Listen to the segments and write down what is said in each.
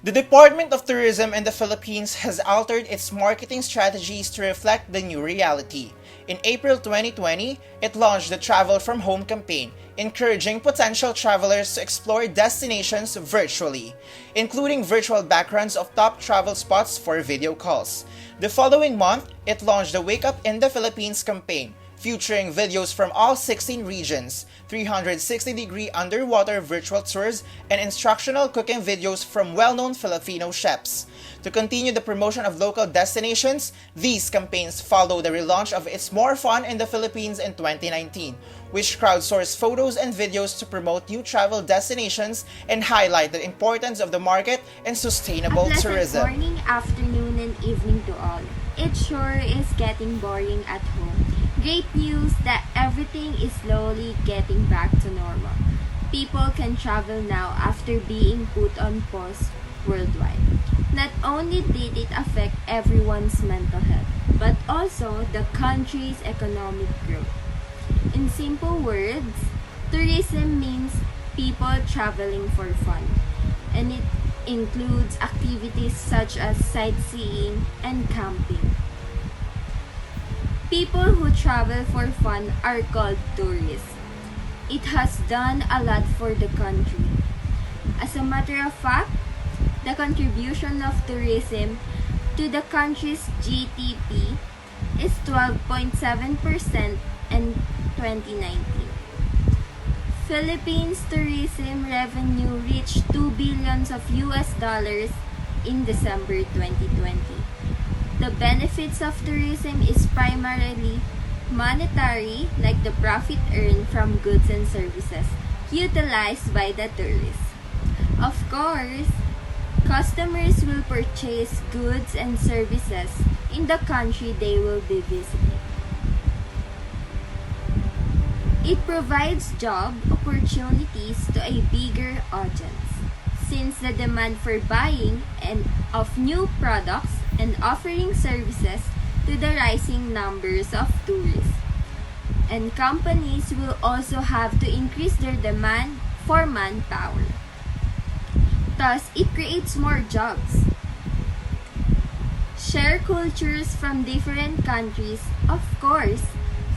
The Department of Tourism in the Philippines has altered its marketing strategies to reflect the new reality. In April 2020, it launched the Travel from Home campaign, encouraging potential travelers to explore destinations virtually, including virtual backgrounds of top travel spots for video calls. The following month, it launched the Wake Up in the Philippines campaign, featuring videos from all 16 regions, 360-degree underwater virtual tours, and instructional cooking videos from well-known Filipino chefs. To continue the promotion of local destinations, these campaigns follow the relaunch of It's More Fun in the Philippines in 2019, which crowdsourced photos and videos to promote new travel destinations and highlight the importance of the market and sustainable tourism. A pleasant morning, afternoon, and evening to all. It sure is getting boring at home. Great news that everything is slowly getting back to normal. People can travel now after being put on pause worldwide. Not only did it affect everyone's mental health, but also the country's economic growth. In simple words, tourism means people traveling for fun, and it includes activities such as sightseeing and camping. People who travel for fun are called tourists. It has done a lot for the country. As a matter of fact, the contribution of tourism to the country's GDP is 12.7% in 2019. Philippines tourism revenue reached $2 billion in December 2020. The benefits of tourism is primarily monetary, like the profit earned from goods and services utilized by the tourists. Of course, customers will purchase goods and services in the country they will be visiting. It provides job opportunities to a bigger audience, since the demand for buying of new products and offering services to the rising numbers of tourists. And companies will also have to increase their demand for manpower. Thus, it creates more jobs. Share cultures from different countries, of course.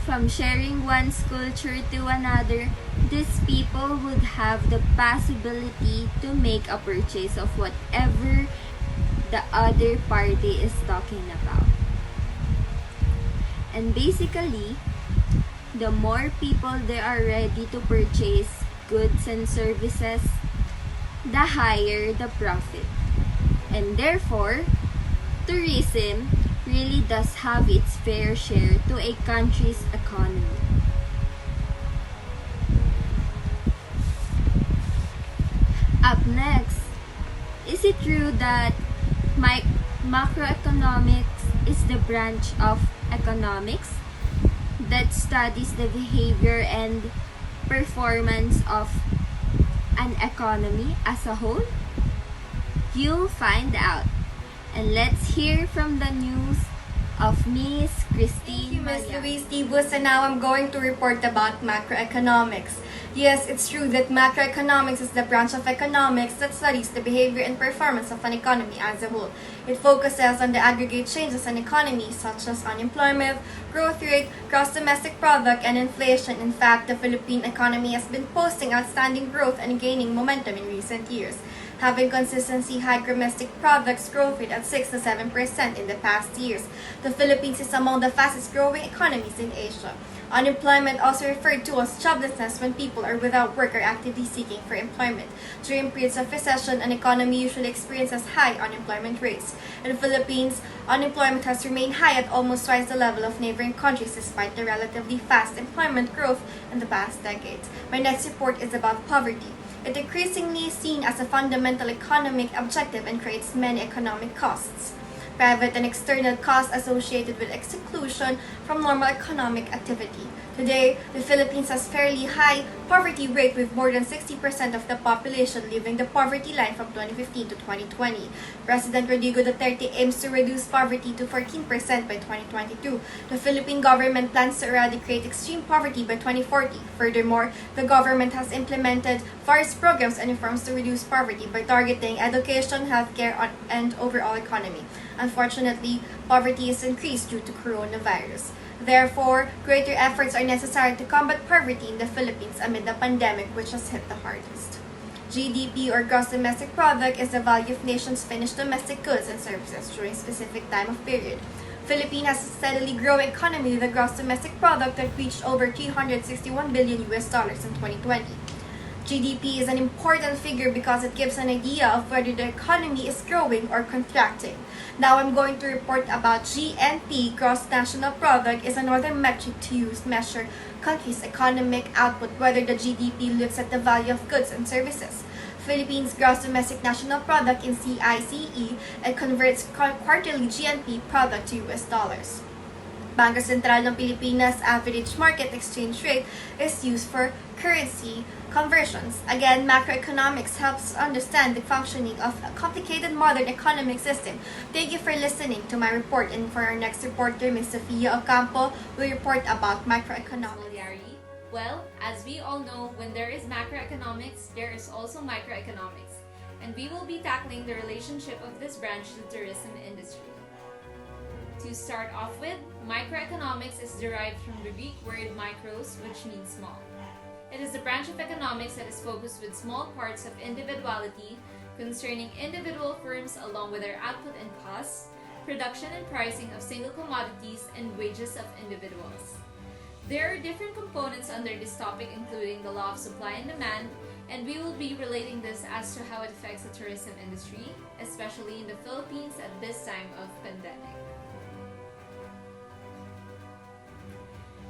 From sharing one's culture to another, these people would have the possibility to make a purchase of whatever the other party is talking about. And basically, the more people there are ready to purchase goods and services, the higher the profit. And therefore, tourism really does have its fair share to a country's economy. Up next, is it true that macroeconomics is the branch of economics that studies the behavior and performance of an economy as a whole? You'll find out. And let's hear from the news of Miss Christine. Thank you, Ms. Louise Tibus, and now I'm going to report about macroeconomics. Yes, it's true that macroeconomics is the branch of economics that studies the behavior and performance of an economy as a whole. It focuses on the aggregate changes in economy such as unemployment, growth rate, gross domestic product, and inflation. In fact, the Philippine economy has been posting outstanding growth and gaining momentum in recent years, having consistency high domestic products growth rate at 6 to 7% in the past years. The Philippines is among the fastest growing economies in Asia. Unemployment, also referred to as joblessness when people are without work or actively seeking for employment. During periods of recession, an economy usually experiences high unemployment rates. In the Philippines, unemployment has remained high at almost twice the level of neighboring countries despite the relatively fast employment growth in the past decades. My next report is about poverty. It increasingly is seen as a fundamental economic objective and creates many economic costs. Private and external costs associated with exclusion from normal economic activity. Today, the Philippines has fairly high poverty rate with more than 60% of the population living the poverty line from 2015 to 2020. President Rodrigo Duterte aims to reduce poverty to 14% by 2022. The Philippine government plans to eradicate extreme poverty by 2040. Furthermore, the government has implemented various programs and reforms to reduce poverty by targeting education, healthcare, and overall economy. Unfortunately, poverty is increased due to coronavirus. Therefore, greater efforts are necessary to combat poverty in the Philippines amid the pandemic, which has hit the hardest. GDP, or gross domestic product, is the value of nation's finished domestic goods and services during a specific time of period. Philippines has a steadily growing economy with a gross domestic product that reached over $361 billion in 2020. GDP is an important figure because it gives an idea of whether the economy is growing or contracting. Now I'm going to report about GNP, Gross National Product, is another metric to use to measure country's economic output, whether the GDP looks at the value of goods and services. Philippines' Gross Domestic National Product in CICE and converts quarterly GNP product to US dollars. Bangko Sentral ng Pilipinas average market exchange rate is used for currency conversions. Again, macroeconomics helps us understand the functioning of a complicated modern economic system. Thank you for listening to my report, and for our next reporter, Ms. Sofia Ocampo, will report about microeconomics. Well, as we all know, when there is macroeconomics, there is also microeconomics, and we will be tackling the relationship of this branch to the tourism industry. To start off with, microeconomics is derived from the Greek word micros, which means small. It is a branch of economics that is focused with small parts of individuality concerning individual firms along with their output and costs, production and pricing of single commodities, and wages of individuals. There are different components under this topic, including the law of supply and demand, and we will be relating this as to how it affects the tourism industry, especially in the Philippines at this time of pandemic.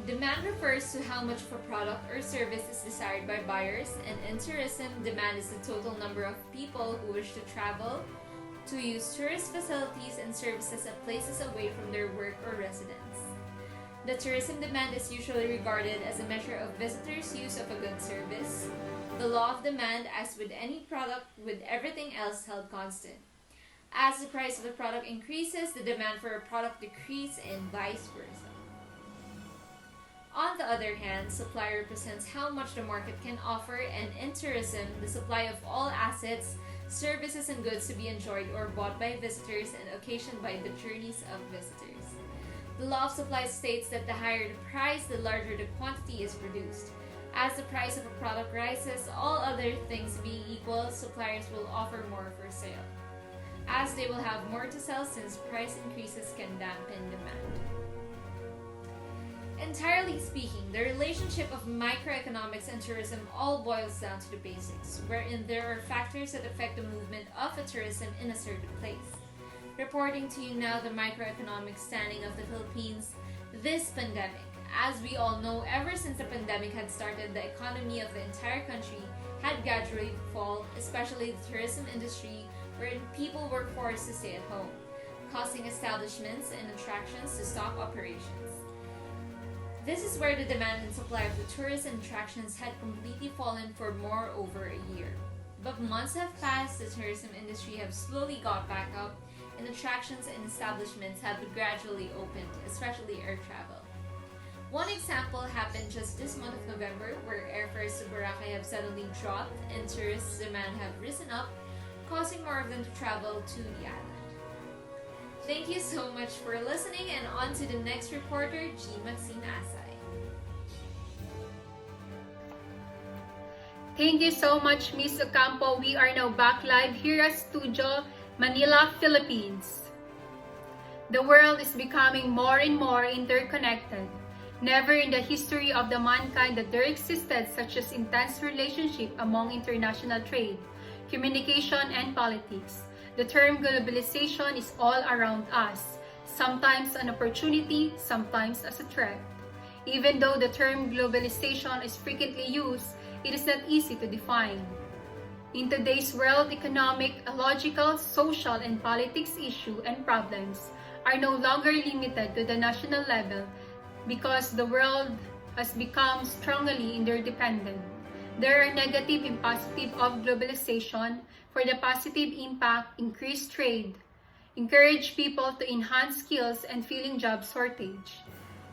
Demand refers to how much of a product or service is desired by buyers, and in tourism, demand is the total number of people who wish to travel to use tourist facilities and services at places away from their work or residence. The tourism demand is usually regarded as a measure of visitors' use of a good service. The law of demand, as with any product, with everything else held constant. As the price of the product increases, the demand for a product decreases and vice versa. On the other hand, supply represents how much the market can offer, and in tourism, the supply of all assets, services, and goods to be enjoyed or bought by visitors and occasioned by the journeys of visitors. The law of supply states that the higher the price, the larger the quantity is produced. As the price of a product rises, all other things being equal, suppliers will offer more for sale, as they will have more to sell since price increases can dampen demand. Entirely speaking, the relationship of microeconomics and tourism all boils down to the basics, wherein there are factors that affect the movement of a tourism in a certain place. Reporting to you now the microeconomic standing of the Philippines this pandemic. As we all know, ever since the pandemic had started, the economy of the entire country had gradually fallen, especially the tourism industry, wherein people were forced to stay at home, causing establishments and attractions to stop operations. This is where the demand and supply of the tourist and attractions had completely fallen for more over a year. But months have passed, the tourism industry have slowly got back up, and attractions and establishments have gradually opened, especially air travel. One example happened just this month of November, where airfares to Boracay have suddenly dropped and tourist demand have risen up, causing more of them to travel to the island. Thank you so much for listening, and on to the next reporter, G. Maxine Asay. Thank you so much, Ms. Ocampo. We are now back live here at Studio, Manila, Philippines. The world is becoming more and more interconnected. Never in the history of the mankind that there existed such an intense relationship among international trade, communication, and politics. The term globalization is all around us, sometimes an opportunity, sometimes as a threat. Even though the term globalization is frequently used, it is not easy to define. In today's world, economic, ecological, social, and politics issues and problems are no longer limited to the national level because the world has become strongly interdependent. There are negative and positive of globalization. For the positive impact, increase trade, encourage people to enhance skills and filling job shortage.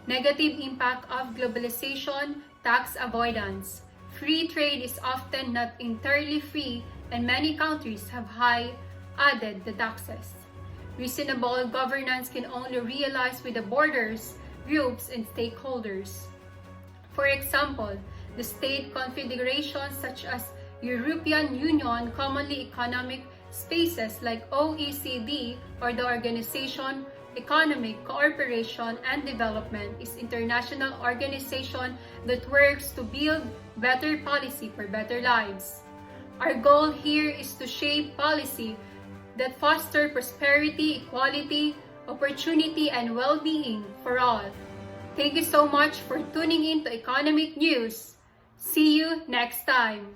Negative impact of globalization, tax avoidance. Free trade is often not entirely free and many countries have high added the taxes. Reasonable governance can only realize with the borders, groups, and stakeholders. For example, the state confederations such as European Union, commonly economic spaces like OECD or the Organization Economic Cooperation and Development is international organization that works to build better policy for better lives. Our goal here is to shape policy that foster prosperity, equality, opportunity, and well-being for all. Thank you so much for tuning in to Economic News. See you next time.